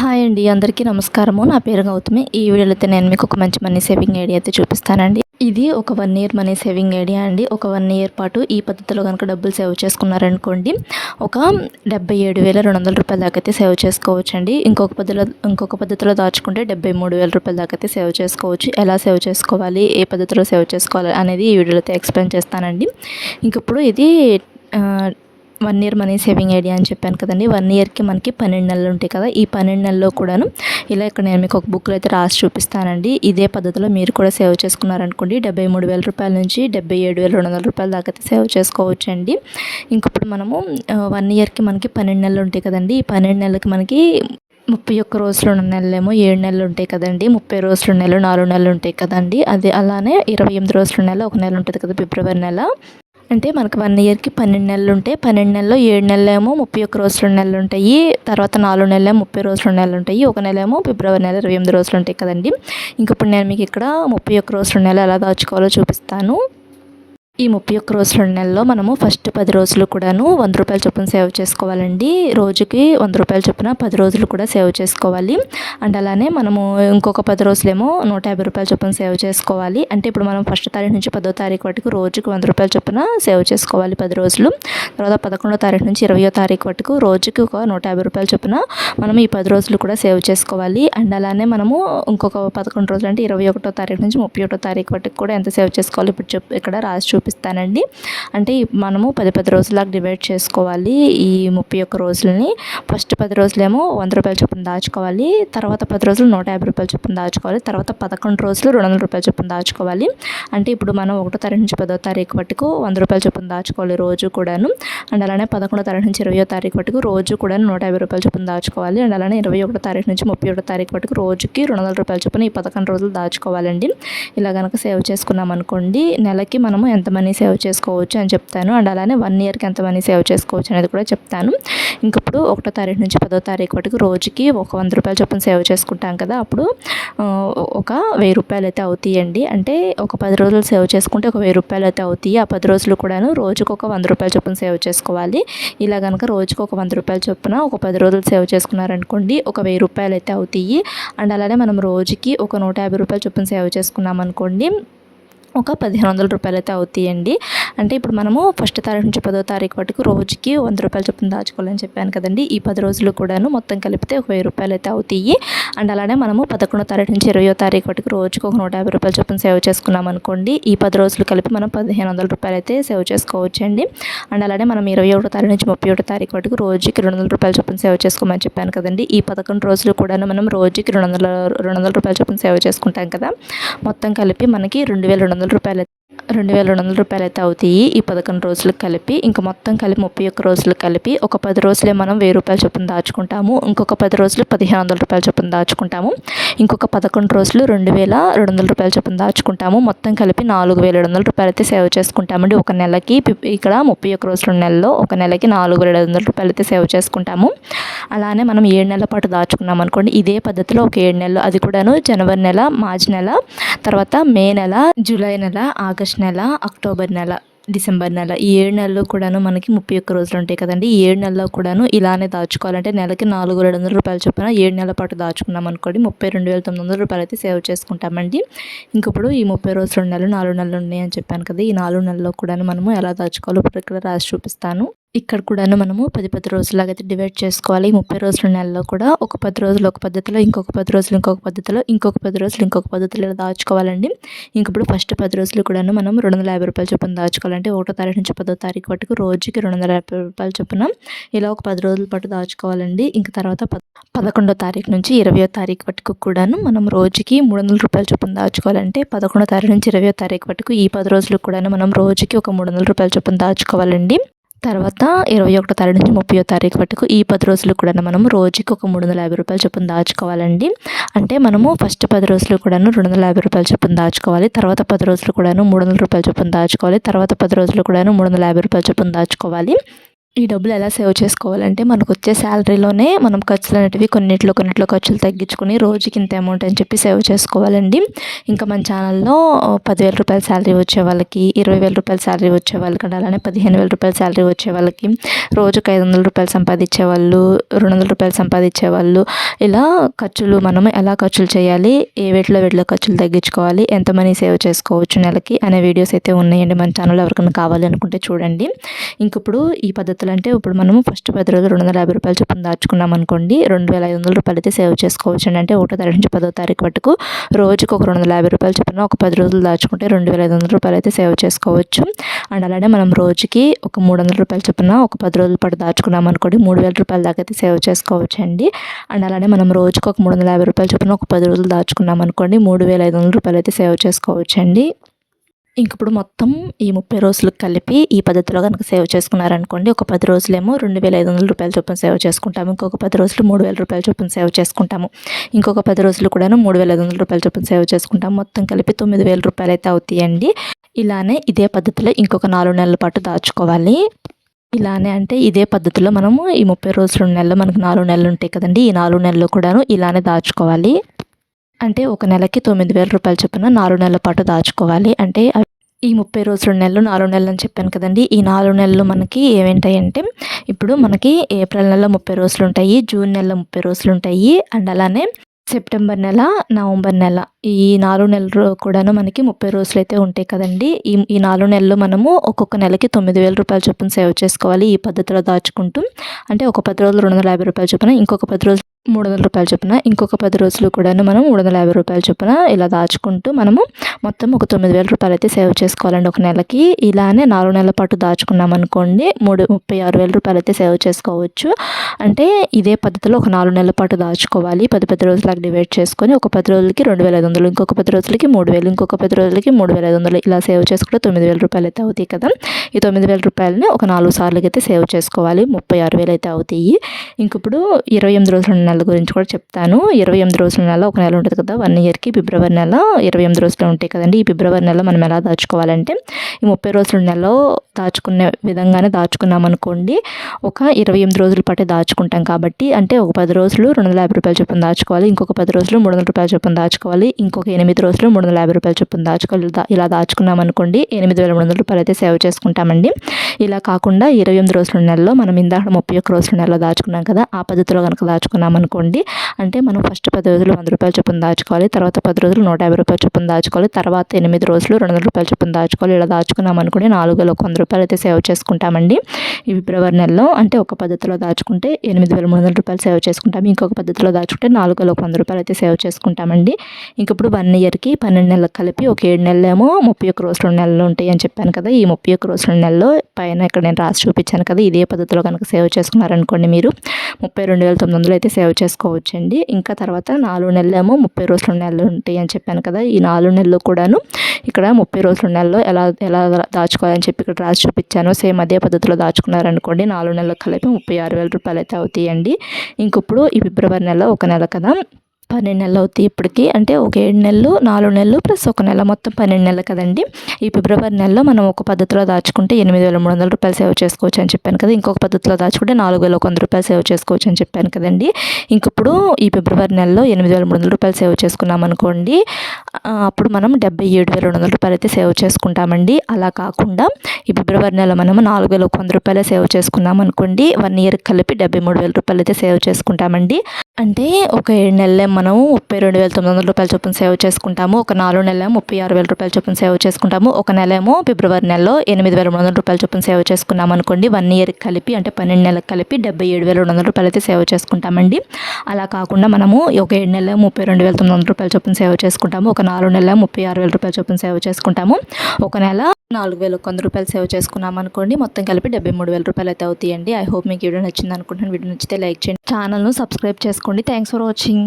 Hi అండి, అందరికీ నమస్కారము. నా పేరు గౌతమి. ఈ వీడియోలో అయితే నేను మీకు ఒక మంచి మనీ సేవింగ్ ఐడియా అయితే చూపిస్తానండి. ఇది ఒక 1 ఇయర్ మనీ సేవింగ్ ఐడియా అండి. ఒక 1 ఇయర్ పాటు ఈ పద్ధతిలో కనుక డబ్బులు సేవ్ చేసుకున్నారనుకోండి, ఒక 77,200 రూపాయల దాకా అయితే సేవ్ చేసుకోవచ్చండి. ఇంకొక పద్ధతిలో దాచుకుంటే 73,000 రూపాయల దాకా అయితే సేవ్ చేసుకోవచ్చు. ఎలా సేవ్ చేసుకోవాలి, ఏ పద్ధతిలో సేవ్ చేసుకోవాలి అనేది ఈ వీడియోలో అయితే ఎక్స్ప్లెయిన్ చేస్తానండి. ఇంకప్పుడు ఇది 1 ఇయర్ మనీ సేవింగ్ ఐడియా అని చెప్పాను కదండి. 1 ఇయర్కి మనకి 12 నెలలు ఉంటాయి కదా. ఈ 12 నెలల్లో కూడాను ఇలా ఇక్కడ నేను మీకు ఒక బుక్లో అయితే రాసి చూపిస్తానండి. ఇదే పద్ధతిలో మీరు కూడా సేవ్ చేసుకున్నారనుకోండి, 73,000 రూపాయల నుంచి 77,200 రూపాయల దాకా అయితే సేవ్ చేసుకోవచ్చండి. ఇంకప్పుడు మనము 1 ఇయర్కి మనకి 12 నెలలు ఉంటాయి కదండి. ఈ 12 నెలలకి మనకి 31 రోజులు ఉన్న నెలలేమో 7 నెలలు ఉంటాయి కదండి. 30 రోజులు నెలలు 4 నెలలు ఉంటాయి కదండి. అదే అలానే 28 రోజుల నెల ఒక నెల ఉంటుంది కదా, ఫిబ్రవరి నెల. అంటే మనకు 1 ఇయర్కి 12 నెలలు ఉంటాయి. 12 నెలల్లో 7 నెలలేమో 31 రోజుల నెలలు ఉంటాయి. తర్వాత 4 నెలలేమో 30 రోజుల నెలలు ఉంటాయి. ఒక నెలేమో ఫిబ్రవరి నెల 28 రోజులు ఉంటాయి కదండి. ఇంకప్పుడు నేను మీకు ఇక్కడ 31 రోజుల నెల ఎలా దాచుకోవాలో చూపిస్తాను. ఈ 31 రోజుల నెలలో మనము ఫస్ట్ 10 రోజులు కూడాను 100 రూపాయల చొప్పున సేవ్ చేసుకోవాలండి. రోజుకి 100 రూపాయల చొప్పున 10 రోజులు కూడా సేవ్ చేసుకోవాలి. అండ్ అలానే మనము ఇంకొక 10 రోజులేమో 150 రూపాయల చొప్పున సేవ్ చేసుకోవాలి. అంటే ఇప్పుడు మనం ఫస్ట్ తారీఖు నుంచి 10వ తారీఖు వరకు రోజుకి 100 రూపాయల చొప్పున సేవ్ చేసుకోవాలి 10 రోజులు. తర్వాత 11వ తారీఖు నుంచి 20వ తారీఖు వరకు రోజుకి ఒక 150 రూపాయల చొప్పున మనం ఈ 10 రోజులు కూడా సేవ్ చేసుకోవాలి. అండ్ అలానే మనము ఇంకొక 11 రోజులు అంటే 21వ తారీఖు నుంచి 31వ తారీఖు వరకు కూడా ఎంత సేవ్ చేసుకోవాలి ఇప్పుడు ఇక్కడ రాసి చూపిస్తానండి. అంటే మనము 10 రోజులకు డివైడ్ చేసుకోవాలి ఈ 31 రోజులని. ఫస్ట్ 10 రోజులేమో 100 రూపాయల చొప్పున దాచుకోవాలి. తర్వాత 10 రోజులు 150 రూపాయల చొప్పున దాచుకోవాలి. తర్వాత 11 రోజులు 200 రూపాయల చొప్పున దాచుకోవాలి. అంటే ఇప్పుడు మనం 1వ తారీఖు నుంచి 10వ తారీఖు వరకు 100 రూపాయల చొప్పున దాచుకోవాలి రోజు కూడాను. అండ్ అలానే 11వ తారీఖు నుంచి 20వ తారీఖు వరకు రోజు కూడా 150 రూపాయల చొప్పున దాచుకోవాలి. అండ్ అలానే 21వ తారీఖు నుంచి 31వ తారీఖు వరకు రోజుకి 200 రూపాయల చొప్పున ఈ 11 రోజులు దాచుకోవాలండి. ఇలా కనుక సేవ్ చేసుకున్నాం అనుకోండి, నెలకి మనము ఎంత మనీ సేవ్ చేసుకోవచ్చు అని చెప్తాను. అండ్ అలానే 1 ఇయర్కి ఎంత మనీ సేవ్ చేసుకోవచ్చు అనేది కూడా చెప్తాను. ఇంకప్పుడు 1వ తారీఖు నుంచి 10వ తారీఖు వరకు రోజుకి ఒక 100 రూపాయల చొప్పున సేవ్ చేసుకుంటాం కదా. అప్పుడు ఒక 1000 రూపాయలు అయితే అవుతాయండి. అంటే ఒక 10 రోజులు సేవ్ చేసుకుంటే ఒక 1000 రూపాయలు అయితే అవుతాయి. ఆ 10 రోజులు కూడాను రోజుకు ఒక 100 రూపాయల చొప్పున సేవ్ చేసుకోవాలి. ఇలా కనుక రోజుకు ఒక 100 రూపాయల చొప్పున ఒక 10 రోజులు సేవ్ చేసుకున్నారనుకోండి, ఒక 1000 రూపాయలు అయితే అవుతాయి. అండ్ అలానే మనం రోజుకి ఒక 150 రూపాయల చొప్పున సేవ్ చేసుకున్నాం అనుకోండి, ఒక 1,500 రూపాయలు అయితే అవుతాయండి. అంటే ఇప్పుడు మనము ఫస్ట్ తారీఖు నుంచి 10వ తారీఖు వరకు రోజుకి 100 రూపాయల చొప్పున దాచుకోవాలని చెప్పాను కదండి. ఈ 10 రోజులు కూడాను మొత్తం కలిపితే ఒక 1000 రూపాయలు అయితే అవుతాయి. అండ్ అలానే మనము 11వ తారీఖు నుంచి 20వ తారీఖు వరకు రోజుకి ఒక 150 రూపాయల చొప్పున సేవ్ చేసుకున్నాం అనుకోండి, ఈ 10 రోజులు కలిపి మనం 1,500 రూపాయలు అయితే సేవ్ చేసుకోవచ్చండి. అండ్ అలానే మనం 21వ తారీఖు నుంచి 31వ తారీఖు వరకు రోజుకి 200 రూపాయల చొప్పున సేవ్ చేసుకోమని చెప్పాను కదండి. ఈ 11 రోజులు కూడాను మనం రోజుకి 200 రూపాయల చొప్పున సేవ్ చేసుకుంటాం కదా. మొత్తం కలిపి మనకి 2,200 రూపాయలు అయితే అవుతాయి ఈ 11 రోజులకు కలిపి. ఇంకా మొత్తం కలిపి 31 రోజులు కలిపి ఒక 10 రోజులే మనం 1000 రూపాయల చొప్పున దాచుకుంటాము. ఇంకొక 10 రోజులు 1,500 రూపాయల చొప్పున దాచుకుంటాము. ఇంకొక 11 రోజులు 2,200 రూపాయల చొప్పున దాచుకుంటాము. మొత్తం కలిపి 4,700 రూపాయలు అయితే సేవ్ చేసుకుంటామండి ఒక నెలకి. ఇక్కడ 31 రోజుల నెలలో ఒక నెలకి 4,700 రూపాయలు అయితే సేవ్ చేసుకుంటాము. అలానే మనం 7 నెలల పాటు దాచుకున్నాం అనుకోండి, ఇదే పద్ధతిలో ఒక 7 నెలలు, అది కూడాను జనవరి నెల, మార్చి నెల, తర్వాత మే నెల, జూలై నెల, ఆగస్ట్ నెల, అక్టోబర్ నెల, డిసెంబర్ నెల, ఈ 7 నెలలు కూడాను మనకి 31 రోజులు ఉంటాయి కదండి. ఈ 7 నెలల్లో కూడాను ఇలానే దాచుకోవాలంటే నెలకి 4,700 రూపాయల చొప్పున 7 నెలల పాటు దాచుకున్నాం అనుకోండి, 32,900 రూపాయలు అయితే సేవ్ చేసుకుంటామండి. ఇంకప్పుడు ఈ 30 రోజులు నెలలు 4 నెలలు ఉన్నాయని చెప్పాను కదా. ఈ 4 నెలల్లో కూడాను మనము ఎలా దాచుకోవాలో ఇప్పుడు ఇక్కడ రాసి చూపిస్తాను. ఇక్కడ కూడాను మనము 10 రోజులాగా అయితే డివైడ్ చేసుకోవాలి. 30 రోజుల నెలలో కూడా ఒక 10 రోజులు ఒక పద్ధతిలో, ఇంకొక 10 రోజులు ఇంకొక పద్ధతిలో, ఇంకొక 10 రోజులు ఇంకొక పద్ధతిలో దాచుకోవాలండి. ఇంకప్పుడు ఫస్ట్ 10 రోజులు కూడాను మనం 250 రూపాయల చొప్పున దాచుకోవాలంటే 1వ తారీఖు నుంచి 10వ తారీఖు వరకు రోజుకి 250 రూపాయల చొప్పున ఇలా ఒక 10 రోజుల పాటు దాచుకోవాలండి. ఇంక తర్వాత 11వ తారీఖు నుంచి 20వ తారీఖు వరకు కూడాను మనం రోజుకి 300 రూపాయల చొప్పున దాచుకోవాలంటే 11వ తారీఖు నుంచి 20వ తారీఖు వరకు ఈ 10 రోజులు కూడాను మనం రోజుకి ఒక 300 రూపాయల చొప్పున దాచుకోవాలండి. తర్వాత 21వ తారీఖు నుంచి 30వ తారీఖు వరకు ఈ 10 రోజులు కూడా మనం రోజుకి ఒక 350 రూపాయల చొప్పున దాచుకోవాలండి. అంటే మనము ఫస్ట్ 10 రోజులు కూడాను 250 రూపాయల చొప్పున దాచుకోవాలి. తర్వాత 10 రోజులు కూడాను 300 రూపాయల చొప్పున దాచుకోవాలి. తర్వాత 10 రోజులు కూడాను 350 రూపాయల చొప్పున దాచుకోవాలి. ఈ డబ్బులు ఎలా సేవ్ చేసుకోవాలంటే మనకొచ్చే శాలరీలోనే మనం ఖర్చులు అనేటివి కొన్నిట్లో ఖర్చులు తగ్గించుకొని రోజుకి ఇంత అమౌంట్ అని చెప్పి సేవ్ చేసుకోవాలండి. ఇంకా మన ఛానల్లో 10,000 రూపాయల శాలరీ వచ్చే వాళ్ళకి, 20,000 రూపాయల శాలరీ వచ్చే వాళ్ళకి, అలానే 15,000 రూపాయల శాలరీ వచ్చే వాళ్ళకి, రోజుకు 500 రూపాయలు సంపాదించే వాళ్ళు, 200 రూపాయలు సంపాదించే వాళ్ళు, ఇలా ఖర్చులు మనం ఎలా ఖర్చులు చేయాలి, ఏ వేటిలో ఖర్చులు తగ్గించుకోవాలి, ఎంత మనీ సేవ్ చేసుకోవచ్చు నెలకి అనే వీడియోస్ అయితే ఉన్నాయండి మన ఛానల్లో. ఎవరికైనా కావాలి అనుకుంటే చూడండి. ఇంక ఇప్పుడు ఈ పద్ధతులు అంటే ఇప్పుడు మనము ఫస్ట్ 10 రోజులు 250 రూపాయలు చొప్పున దాచుకున్నాం అనుకోండి, 2,500 రూపాయలు అయితే సేవ్ చేసుకోవచ్చు అండి. అంటే 1వ తారీఖు నుంచి 10వ తారీఖు వరకు రోజుకు ఒక 250 రూపాయలు చొప్పున ఒక 10 రోజులు దాచుకుంటే 2,500 రూపాయలు అయితే సేవ్ చేసుకోవచ్చు. అండ్ అలానే మనం రోజుకి ఒక 300 రూపాయలు చొప్పున ఒక 10 రోజుల పాటు దాచుకున్నాం అనుకోండి, 3,000 రూపాయల దాకా అయితే సేవ్ చేసుకోవచ్చు అండి. అండ్ అలానే మనం రోజుకు ఒక 350 రూపాయలు చొప్పున ఒక 10 రోజులు దాచుకున్నాం అనుకోండి, 3,500 రూపాయలు అయితే సేవ్ చేసుకోవచ్చు అండి. ఇంకప్పుడు మొత్తం ఈ 30 రోజులకు కలిపి ఈ పద్ధతిలో కనుక సేవ్ చేసుకున్నారనుకోండి, ఒక 10 రోజులేమో 2,500 రూపాయల చొప్పున సేవ్ చేసుకుంటాము, ఇంకొక 10 రోజులు 3,000 రూపాయల చొప్పున సేవ్ చేసుకుంటాము, ఇంకొక 10 రోజులు కూడాను 3,500 రూపాయల చొప్పున సేవ్ చేసుకుంటాము. మొత్తం కలిపి 9,000 రూపాయలు అయితే అవుతాయండి. ఇలానే ఇదే పద్ధతిలో ఇంకొక 4 నెలల పాటు దాచుకోవాలి. ఇలానే అంటే ఇదే పద్ధతిలో మనము ఈ 30 రోజులు 2 నెలలు మనకు 4 నెలలు ఉంటాయి కదండి, ఈ 4 నెలలు కూడాను ఇలానే దాచుకోవాలి. అంటే ఒక నెలకి 9,000 రూపాయల చొప్పున 4 నెలల పాటు దాచుకోవాలి. అంటే ఈ 30 రోజులు 2 నెలలు 4 నెలలు అని చెప్పాను కదండి, ఈ 4 నెలలు మనకి ఏమేంటాయంటే ఇప్పుడు మనకి ఏప్రిల్ నెలలో 30 రోజులు ఉంటాయి, జూన్ నెలలో 30 రోజులు ఉంటాయి, అండ్ అలానే సెప్టెంబర్ నెల, నవంబర్ నెల, ఈ 4 నెలలు కూడాను మనకి 30 రోజులు అయితే ఉంటాయి కదండి. ఈ 4 నెలలు మనము ఒక్కొక్క నెలకి 9,000 రూపాయల చొప్పున సేవ్ చేసుకోవాలి ఈ పద్ధతిలో దాచుకుంటూ. అంటే ఒక 10 రోజులు 250 రూపాయల చొప్పున, ఇంకొక 10 రోజులు 300 రూపాయల చొప్పున, ఇంకొక 10 రోజులు కూడాను మనం 350 రూపాయల చొప్పున ఇలా దాచుకుంటూ మనము మొత్తం ఒక 9,000 రూపాయలు అయితే సేవ్ చేసుకోవాలండి ఒక నెలకి. ఇలానే 4 నెలల పాటు దాచుకున్నాం అనుకోండి, 36,000 రూపాయలు అయితే సేవ్ చేసుకోవచ్చు. అంటే ఇదే పద్ధతిలో ఒక 4 నెలల పాటు దాచుకోవాలి. 10 రోజులకు డివైడ్ చేసుకొని ఒక 10 రోజులకి 2,500, ఇంకొక 10 రోజులకి 3,000, ఇంకొక 10 రోజులకి 3,500 ఇలా సేవ్ చేసుకుంటే 9,000 రూపాయలు అయితే అవుతాయి కదా. ఈ 9,000 రూపాయలని ఒక 4 సార్లకి అయితే సేవ్ చేసుకోవాలి, 36,000 అయితే అవుతాయి. ఇంక ఇప్పుడు 28 రోజుల నెల గురించి కూడా చెప్తాను. 28 రోజుల నెల ఒక నెల ఉంటుంది కదా, 1 ఇయర్కి ఫిబ్రవరి నెల 28 రోజులు ఉంటాయి కదండి. ఈ ఫిబ్రవరి నెల మనం ఎలా దాచుకోవాలంటే ఈ 30 రోజుల నెలలో దాచుకునే విధంగానే దాచుకున్నాం అనుకోండి, ఒక 28 రోజుల పాటే దాచుకుంటాం కాబట్టి, అంటే ఒక 10 రోజులు 250 రూపాయల చొప్పున దాచుకోవాలి, ఇంకొక 10 రోజులు 300 రూపాయల చొప్పున దాచుకోవాలి, ఇంకొక 8 రోజులు 350 రూపాయల చొప్పున దాచుకోవాలి. ఇలా దాచుకున్నాం అనుకోండి 8,300 రూపాయలు అయితే సేవ్ చేసుకుంటామండి. ఇలా కాకుండా 28 రోజుల నెలలో మనం ఇందాక 31 రోజుల నెలలో దాచుకున్నాం కదా, ఆ పద్ధతిలో కనుక దాచుకున్నాం అనుకోండి, అంటే మనం ఫస్ట్ 10 రోజులు 100 రూపాయల చొప్పున దాచుకోవాలి, తర్వాత 10 రోజులు 150 రూపాయల చొప్పున దాచుకోవాలి, తర్వాత 8 రోజులు 200 రూపాయల చొప్పున దాచుకోవాలి. ఇలా దాచుకున్నాం అనుకోండి 4,100 రూపాయలు అయితే సేవ్ చేసుకుంటామండి ఈ ఫిబ్రవరి నెలలో. అంటే ఒక పద్ధతిలో దాచుకుంటే 8,300 రూపాయలు సేవ్ చేసుకుంటాము, ఇంకొక పద్ధతిలో దాచుకుంటే 4,100 రూపాయలు అయితే సేవ్ చేసుకుంటామండి. ఇంక ఇప్పుడు 1 ఇయర్కి 12 నెలలకు కలిపి ఒక 7 నెలలేమో 31 రోజులు 2 నెలలు ఉంటాయి అని చెప్పాను కదా. ఈ 31 రోజుల నెలలో పైన ఇక్కడ నేను రాసి చూపించాను కదా, ఇదే పద్ధతిలో కనుక సేవ్ చేసుకున్నారనుకోండి మీరు 32,900 అయితే సేవ్ చేసుకోవచ్చండి. ఇంకా తర్వాత 4 నెలలేమో 30 రోజులు 2 నెలలు ఉంటాయి అని చెప్పాను కదా, ఈ 4 నెలలు కూడాను ఇక్కడ 30 రోజుల నెలలో ఎలా ఎలా దాచుకోవాలని చెప్పి ఇక్కడ రాసి చూపించాను. సేమ్ అదే పద్ధతిలో దాచుకున్నారనుకోండి 4 నెలలకు కలిపి 36,000 రూపాయలు అయితే అవుతాయండి. ఇంక ఇప్పుడు ఈ ఫిబ్రవరి నెల ఒక నెల కదా, 12 నెలలు అవుతాయి ఇప్పటికి. అంటే ఒక 7 నెలలు 4 నెలలు ప్లస్ ఒక నెల, మొత్తం 12 నెలలు కదండి. ఈ ఫిబ్రవరి నెలలో మనం ఒక పద్ధతిలో దాచుకుంటే 8,300 రూపాయలు సేవ్ చేసుకోవచ్చు అని చెప్పాను కదా, ఇంకొక పద్ధతిలో దాచుకుంటే 4,100 రూపాయలు సేవ్ చేసుకోవచ్చు అని చెప్పాను కదండి. ఇంక ఇప్పుడు ఈ ఫిబ్రవరి నెలలో 8,300 రూపాయలు సేవ్ చేసుకున్నాం అనుకోండి, అప్పుడు మనం 77,200 రూపాయలు అయితే సేవ్ చేసుకుంటామండి. అలా కాకుండా ఈ ఫిబ్రవరి నెల మనము 4,100 రూపాయలే సేవ్ చేసుకున్నాం అనుకోండి, 1 ఇయర్కి కలిపి 73,000 రూపాయలు అయితే సేవ్ చేసుకుంటామండి. అంటే ఒక 7 నెలలే మనము 32,900 రూపాయల చొప్పున సేవ్ చేసుకుంటాము, ఒక 4 నెలలేమో 36,000 రూపాయల చొప్పున సేవ్ చేసుకుంటాము, ఒక నెలేమో ఫిబ్రవరి నెలలో 8,300 రూపాయల చొప్పున సేవ్ చేసుకున్నాం అనుకోండి, 1 ఇయర్కి కలిపి అంటే 12 నెలలకు కలిపి 77,200 రూపాయలు అయితే సేవ్ చేసుకుంటామండి. అలా కాకుండా మనము ఒక 7 నెలలేమో 32,900 రూపాయల చొప్పున సేవ్ చేసుకుంటాము, ఒక 4 నెలలేమో 36,000 రూపాయల చొప్పున సేవ్ చేసుకుంటాము, ఒక నెల 4,100 రూపాయలు సేవ్ చేసుకున్నాం అనుకోండి, మొత్తం కలిపి 73,000 రూపాయలు అయితే అవుతాయండి. ఐ హోప్ మీకు వీడియో నచ్చింది అనుకుంటున్నాను. వీడియో నచ్చితే లైక్ చేయండి, ఛానల్ను సబ్స్క్రైబ్ చేసుకోండి. Thanks for watching.